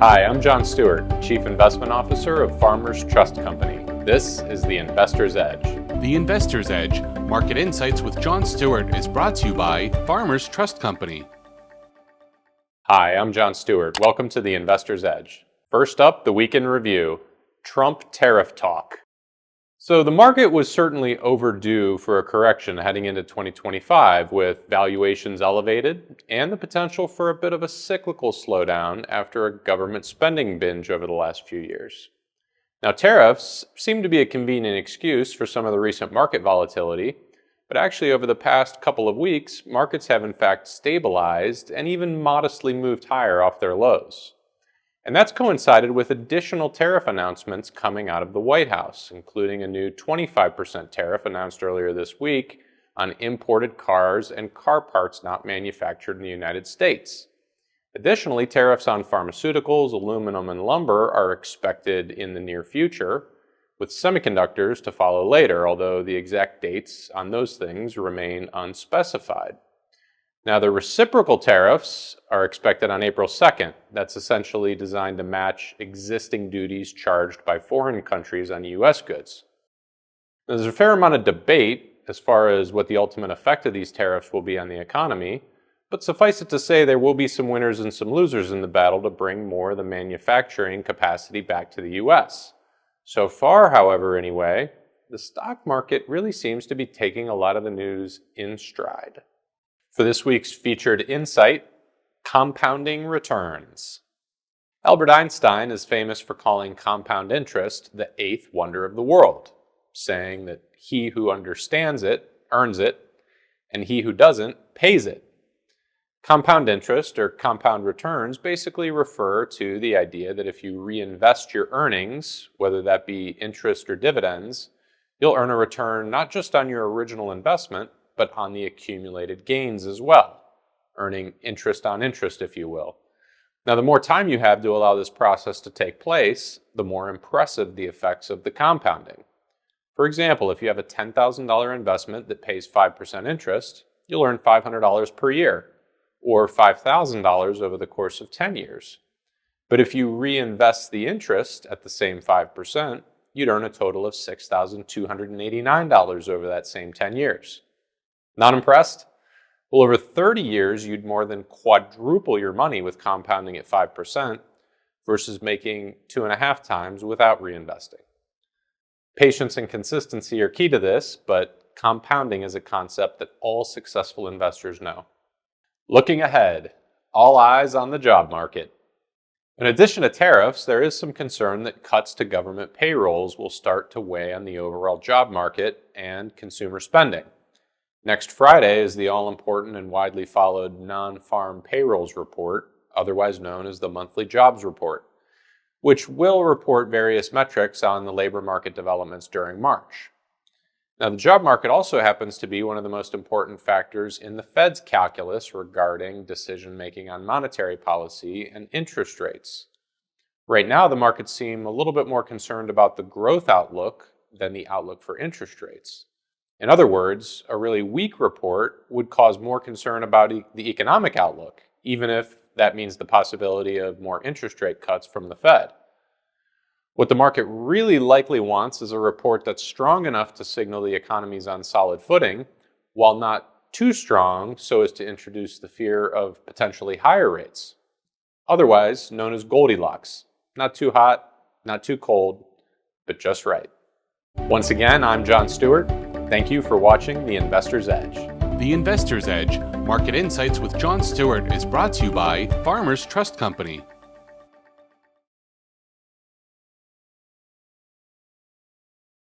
Hi, I'm John Stewart, Chief Investment Officer of Farmers Trust Company. This is the Investor's Edge. The Investor's Edge, Market Insights with John Stewart, is brought to you by Farmers Trust Company. Hi, I'm John Stewart. Welcome to the Investor's Edge. First up, the week in review, Trump tariff talk. So the market was certainly overdue for a correction heading into 2025 with valuations elevated and the potential for a bit of a cyclical slowdown after a government spending binge over the last few years. Now, tariffs seem to be a convenient excuse for some of the recent market volatility, but actually over the past couple of weeks, markets have in fact stabilized and even modestly moved higher off their lows. And that's coincided with additional tariff announcements coming out of the White House, including a new 25% tariff announced earlier this week on imported cars and car parts not manufactured in the United States. Additionally, tariffs on pharmaceuticals, aluminum, and lumber are expected in the near future, with semiconductors to follow later, although the exact dates on those things remain unspecified. Now, the reciprocal tariffs are expected on April 2nd. That's essentially designed to match existing duties charged by foreign countries on U.S. goods. Now, there's a fair amount of debate as far as what the ultimate effect of these tariffs will be on the economy, but suffice it to say there will be some winners and some losers in the battle to bring more of the manufacturing capacity back to the U.S. So far, however, anyway, the stock market really seems to be taking a lot of the news in stride. For this week's featured insight, compounding returns. Albert Einstein is famous for calling compound interest the eighth wonder of the world, saying that he who understands it earns it, and he who doesn't pays it. Compound interest or compound returns basically refer to the idea that if you reinvest your earnings, whether that be interest or dividends, you'll earn a return not just on your original investment, but on the accumulated gains as well, earning interest on interest, if you will. Now, the more time you have to allow this process to take place, the more impressive the effects of the compounding. For example, if you have a $10,000 investment that pays 5% interest, you'll earn $500 per year, or $5,000 over the course of 10 years. But if you reinvest the interest at the same 5%, you'd earn a total of $6,289 over that same 10 years. Not impressed? Well, over 30 years, you'd more than quadruple your money with compounding at 5% versus making 2.5 times without reinvesting. Patience and consistency are key to this, but compounding is a concept that all successful investors know. Looking ahead, all eyes on the job market. In addition to tariffs, there is some concern that cuts to government payrolls will start to weigh on the overall job market and consumer spending. Next Friday is the all-important and widely followed non-farm payrolls report, otherwise known as the monthly jobs report, which will report various metrics on the labor market developments during March. Now, the job market also happens to be one of the most important factors in the Fed's calculus regarding decision-making on monetary policy and interest rates. Right now, the markets seem a little bit more concerned about the growth outlook than the outlook for interest rates. In other words, a really weak report would cause more concern about the economic outlook, even if that means the possibility of more interest rate cuts from the Fed. What the market really likely wants is a report that's strong enough to signal the economy's on solid footing, while not too strong so as to introduce the fear of potentially higher rates. Otherwise known as Goldilocks. Not too hot, not too cold, but just right. Once again, I'm John Stewart. Thank you for watching The Investor's Edge. The Investor's Edge, Market Insights with John Stewart, is brought to you by Farmers Trust Company.